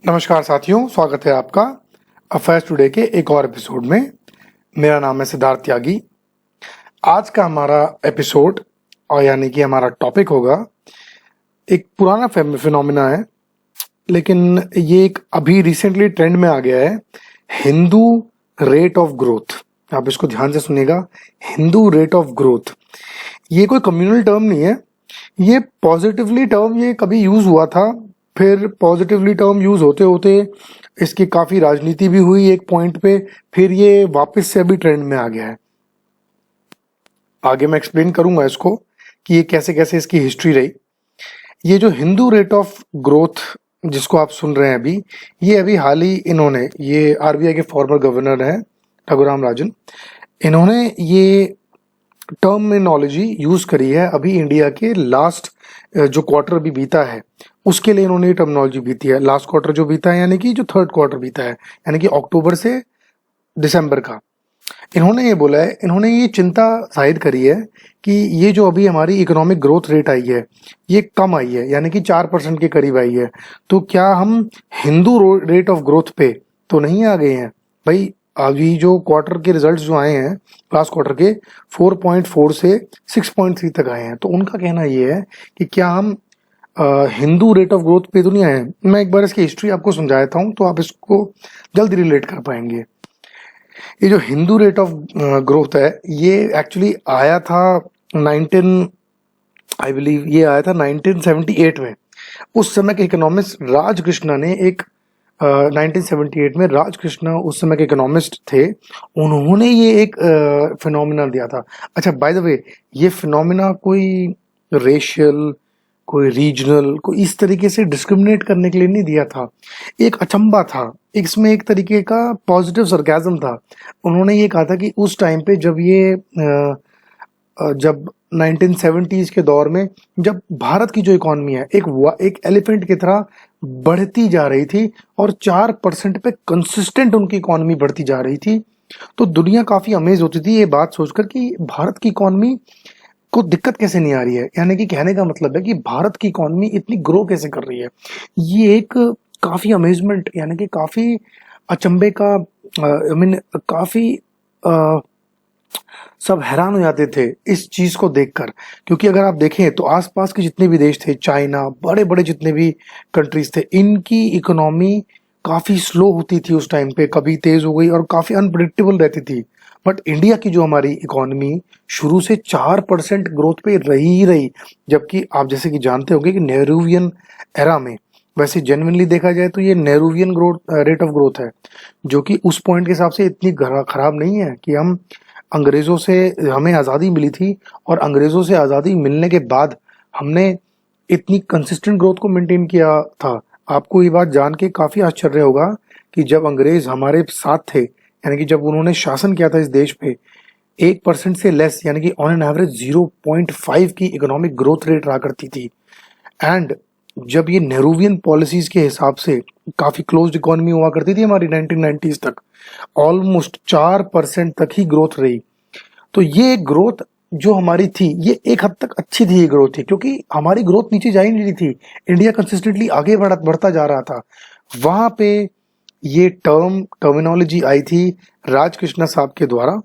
नमस्कार साथियों, स्वागत है आपका अफेयर्स टुडे के एक और एपिसोड में। मेरा नाम है सिद्धार्थ त्यागी। आज का हमारा एपिसोड और यानी कि हमारा टॉपिक होगा, एक पुराना फिनोमिना है लेकिन ये एक अभी रिसेंटली ट्रेंड में आ गया है, हिंदू रेट ऑफ ग्रोथ। आप इसको ध्यान से सुनिएगा, हिंदू रेट ऑफ ग्रोथ। ये कोई कम्युनल टर्म नहीं है, ये पॉजिटिवली टर्म ये कभी यूज हुआ था, फिर पॉजिटिवली टर्म यूज होते होते इसकी काफी राजनीति भी हुई एक पॉइंट पे, फिर ये वापस से अभी ट्रेंड में आ गया है। आगे मैं एक्सप्लेन करूंगा इसको कि ये कैसे कैसे इसकी हिस्ट्री रही। ये जो हिंदू रेट ऑफ ग्रोथ जिसको आप सुन रहे हैं अभी, ये अभी हाल ही इन्होंने, ये आरबीआई के फॉर्मर गवर्नर हैं रघुराम राजन, इन्होंने ये टर्मिनोलॉजी यूज करी है अभी इंडिया के लास्ट जो क्वार्टर भी बीता है उसके लिए इन्होंने टर्मिनोलॉजी बीती है। लास्ट क्वार्टर जो बीता है यानी कि जो थर्ड क्वार्टर बीता है यानी कि अक्टूबर से दिसंबर का, इन्होंने ये बोला है, इन्होंने ये चिंता जाहिर करी है कि ये जो अभी हमारी इकोनॉमिक ग्रोथ रेट आई है ये कम आई है, यानी कि 4% के करीब आई है। तो क्या हम हिंदू रेट ऑफ ग्रोथ पे तो नहीं आ गए हैं भाई? अभी जो क्वार्टर के रिजल्ट्स जो आए हैं लास्ट क्वार्टर के 4.4 से 6.3 तक आए हैं, तो उनका कहना ये है कि क्या हम हिंदू रेट ऑफ ग्रोथ पे तो नहीं आए। मैं एक बार इसकी हिस्ट्री आपको समझाता हूं तो आप इसको जल्दी रिलेट कर पाएंगे। ये जो हिंदू रेट ऑफ ग्रोथ है ये एक्चुअली आया था 1978 में। उस समय के इकोनॉमिस्ट राज कृष्णा ने एक 1978 में राज कृष्णा उस समय के इकोनॉमिस्ट थे, उन्होंने ये एक फिनोमिना दिया था। अच्छा, बाय द वे, ये फिनोमिना कोई रेशियल, कोई रीजनल, कोई इस तरीके से डिस्क्रिमिनेट करने के लिए नहीं दिया था, एक अचंबा था, इसमें एक तरीके का पॉजिटिव सरकाज़म था। उन्होंने ये कहा था कि उस टाइम पे जब 1970s के दौर में जब भारत की जो इकॉनमी है एक एलिफेंट की तरह बढ़ती जा रही थी और 4% पे कंसिस्टेंट उनकी इकॉनमी बढ़ती जा रही थी, तो दुनिया काफी अमेज होती थी ये बात सोचकर कि भारत की इकॉनमी को दिक्कत कैसे नहीं आ रही है। यानी कि कहने का मतलब है कि भारत की इकॉनमी इतनी ग्रो कैसे कर रही है। ये एक काफी अमेजमेंट यानी कि काफी अचंभे का काफी सब हैरान हो जाते थे इस चीज को देखकर, क्योंकि अगर आप देखें तो आसपास के जितने भी देश थे, चाइना, बड़े बड़े जितने भी कंट्रीज थे, इनकी इकोनॉमी काफी स्लो होती थी उस टाइम पे, कभी तेज हो गई और काफी अनप्रिडिक्टेबल रहती थी। बट इंडिया की जो हमारी इकोनॉमी शुरू से 4% ग्रोथ पे रही, जबकि आप जैसे कि जानते होंगे कि नेहरूवियन एरा में, वैसे जेन्युइनली देखा जाए तो ये नेहरूवियन रेट ऑफ ग्रोथ है, जो कि उस पॉइंट के हिसाब से इतनी खराब नहीं है कि हम अंग्रेजों से, हमें आज़ादी मिली थी और अंग्रेजों से आज़ादी मिलने के बाद हमने इतनी कंसिस्टेंट ग्रोथ को मेंटेन किया था। आपको ये बात जान के काफ़ी आश्चर्य होगा कि जब अंग्रेज हमारे साथ थे, यानी कि जब उन्होंने शासन किया था इस देश पे, 1% से लेस यानी कि ऑन एन एवरेज 0.5 की इकोनॉमिक ग्रोथ रेट रहा करती थी। एंड जब ये नेहरूवियन पॉलिसीज के हिसाब से काफ़ी क्लोज्ड इकोनॉमी हुआ करती थी हमारी 1990s तक, ऑलमोस्ट 4% तक ही ग्रोथ रही। तो ये ग्रोथ जो हमारी थी ये एक हद तक अच्छी थी, ये ग्रोथ थी, क्योंकि हमारी ग्रोथ नीचे जा ही नहीं रही थी, इंडिया कंसिस्टेंटली आगे बढ़ता जा रहा था। वहां पे ये टर्मिनोलॉजी आई थी राज कृष्णा साहब के द्वारा,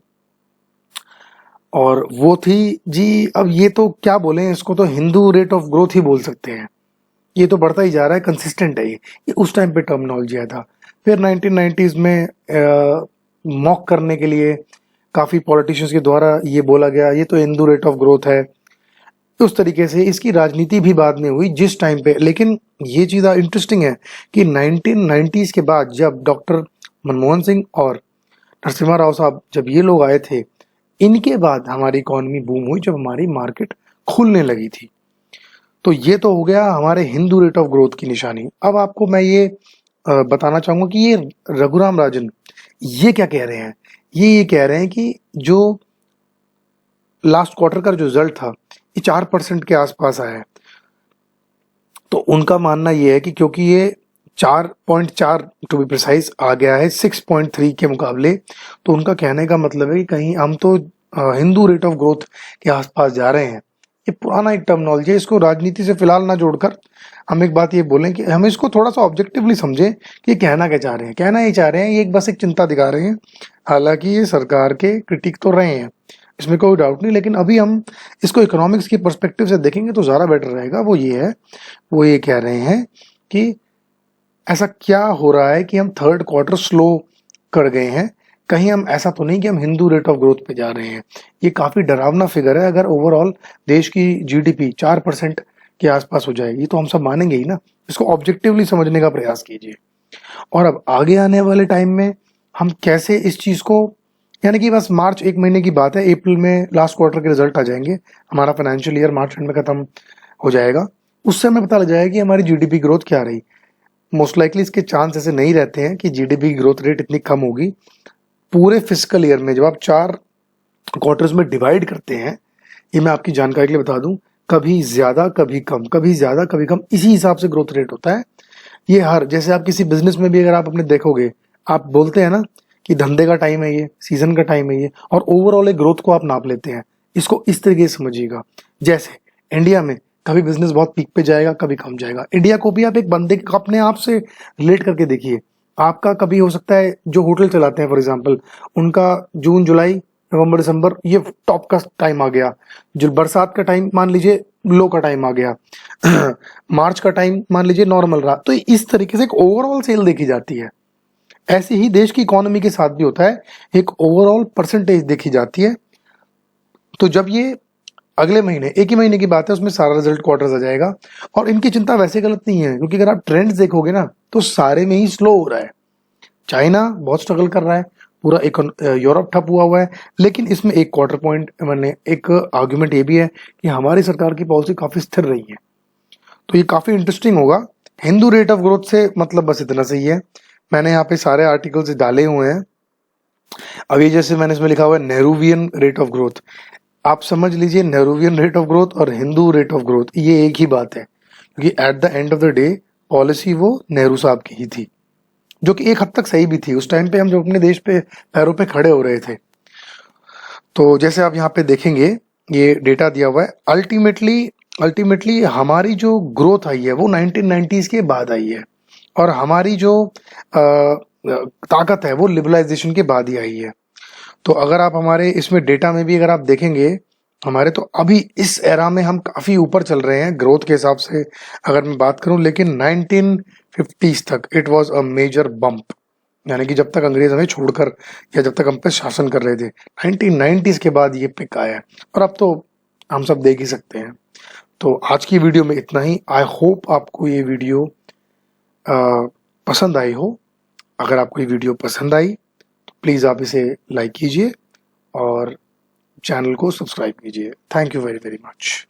और वो थी जी, अब ये तो क्या बोले, इसको तो हिंदू रेट ऑफ ग्रोथ ही बोल सकते हैं। ये तो बढ़ता ही जा रहा है, कंसिस्टेंट है ये उस टाइम पे टर्मिनोलॉजी आया था। फिर 1990s में मॉक करने के लिए काफ़ी पॉलिटिशियंस के द्वारा ये बोला गया ये तो हिंदू रेट ऑफ ग्रोथ है, उस तरीके से इसकी राजनीति भी बाद में हुई जिस टाइम पे। लेकिन ये चीज़ इंटरेस्टिंग है कि 1990s के बाद जब डॉक्टर मनमोहन सिंह और नरसिम्हा राव साहब जब ये लोग आए थे, इनके बाद हमारी इकॉनमी बूम हुई, जब हमारी मार्केट खुलने लगी थी। तो ये तो हो गया हमारे हिंदू रेट ऑफ ग्रोथ की निशानी। अब आपको मैं ये बताना चाहूँगा कि ये रघुराम राजन ये क्या कह रहे हैं। ये कह रहे हैं कि जो लास्ट क्वार्टर का जो रिजल्ट था ये 4% के आसपास आया है। तो उनका मानना ये है कि क्योंकि ये 4.4 टू बी प्रिसाइज आ गया है 6.3 के मुकाबले, तो उनका कहने का मतलब है कि कहीं हम तो हिंदू रेट ऑफ ग्रोथ के आसपास जा रहे हैं। ये पुराना एक टर्मिनोलॉजी है, इसको राजनीति से फिलहाल ना जोड़कर हम एक बात ये बोलें कि हम इसको थोड़ा सा ऑब्जेक्टिवली समझें कि ये कहना क्या चाह रहे हैं। कहना ये चाह रहे हैं, ये एक बस एक चिंता दिखा रहे हैं। हालांकि ये सरकार के क्रिटिक तो रहे हैं, इसमें कोई डाउट नहीं, लेकिन अभी हम इसको इकोनॉमिक्स की पर्सपेक्टिव से देखेंगे तो ज़्यादा बेटर रहेगा। वो ये है, वो ये कह रहे हैं कि ऐसा क्या हो रहा है कि हम थर्ड क्वार्टर स्लो कर गए हैं। कहीं हम ऐसा तो नहीं कि हम हिंदू रेट ऑफ ग्रोथ पे जा रहे हैं। ये काफ़ी डरावना फिगर है। अगर ओवरऑल देश की जीडीपी 4% के आसपास हो जाएगी तो हम सब मानेंगे ही ना। इसको ऑब्जेक्टिवली समझने का प्रयास कीजिए। और अब आगे आने वाले टाइम में हम कैसे इस चीज़ को, यानी कि बस मार्च एक महीने की बात है, अप्रैल में लास्ट क्वार्टर के रिजल्ट आ जाएंगे, हमारा फाइनेंशियल ईयर मार्च एंड में खत्म हो जाएगा। उससे हमें पता लग जाएगा कि हमारी जीडीपी ग्रोथ क्या रही। मोस्ट लाइकली इसके चांस ऐसे नहीं रहते हैं कि जीडीपी की ग्रोथ रेट इतनी कम होगी। पूरे फिस्कल ईयर में जब आप 4 क्वार्टर्स में डिवाइड करते हैं, ये मैं आपकी जानकारी के लिए बता दूं, कभी ज्यादा कभी कम, कभी ज्यादा कभी कम, इसी हिसाब से ग्रोथ रेट होता है। ये हर, जैसे आप किसी बिजनेस में भी अगर आप अपने देखोगे, आप बोलते हैं ना कि धंधे का टाइम है ये, सीजन का टाइम है ये, और ओवरऑल एक ग्रोथ को आप नाप लेते हैं। इसको इस तरीके से समझिएगा। जैसे इंडिया में कभी बिजनेस बहुत पीक पे जाएगा, कभी कम जाएगा। इंडिया को भी आप एक बंदे अपने आप से रिलेट करके देखिए। आपका कभी हो सकता है, जो होटल चलाते हैं फॉर एग्जांपल, उनका जून जुलाई नवंबर दिसंबर ये टॉप का टाइम आ गया। जो बरसात का टाइम मान लीजिए लो का टाइम आ गया। मार्च का टाइम मान लीजिए नॉर्मल रहा। तो इस तरीके से एक ओवरऑल सेल देखी जाती है। ऐसे ही देश की इकोनॉमी के साथ भी होता है, एक ओवरऑल परसेंटेज देखी जाती है। तो जब ये अगले महीने, एक ही महीने की बात है, उसमें सारा रिजल्ट क्वार्टर्स आ जाएगा। और इनकी चिंता वैसे गलत नहीं है, क्योंकि अगर आप ट्रेंड्स देखोगे ना तो सारे में ही स्लो हो रहा है। चाइना बहुत स्ट्रगल कर रहा है, पूरा यूरोप ठप हुआ है। लेकिन इसमें एक क्वार्टर पॉइंट, मैंने एक आर्ग्यूमेंट ये भी है कि हमारी सरकार की पॉलिसी काफी स्थिर रही है। तो ये काफी इंटरेस्टिंग होगा। हिंदू रेट ऑफ ग्रोथ से मतलब बस इतना सही है। मैंने यहाँ पे सारे आर्टिकल्स डाले हुए हैं। अभी जैसे मैंने इसमें लिखा हुआ है नेहरूवियन रेट ऑफ ग्रोथ, आप समझ लीजिए नेहरूवियन रेट ऑफ ग्रोथ और हिंदू रेट ऑफ ग्रोथ ये एक ही बात है, क्योंकि at the end of the day policy वो नेहरू साहब की ही थी, जो कि एक हद तक सही भी थी। उस टाइम पे हम जो अपने देश पे पैरों पे खड़े हो रहे थे। तो जैसे आप यहाँ पे देखेंगे, ये डेटा दिया हुआ है। अल्टीमेटली हमारी जो ग्रोथ आई है वो 1990s के बाद आई है, और हमारी जो ताकत है वो लिबरलाइजेशन के बाद ही आई है। तो अगर आप हमारे इसमें डेटा में भी अगर आप देखेंगे हमारे, तो अभी इस एरा में हम काफी ऊपर चल रहे हैं ग्रोथ के हिसाब से अगर मैं बात करूं। लेकिन 1950s तक it was a major bump, यानी कि जब तक अंग्रेज हमें छोड़कर या जब तक हम पे शासन कर रहे थे, 1990s के बाद ये पिक आया है। और अब तो हम सब देख ही सकते हैं। तो आज की वीडियो में इतना ही। आई होप आपको ये वीडियो पसंद आई हो। अगर आपको ये वीडियो पसंद आई तो प्लीज़ आप इसे लाइक कीजिए और चैनल को सब्सक्राइब कीजिए। Thank you very very much.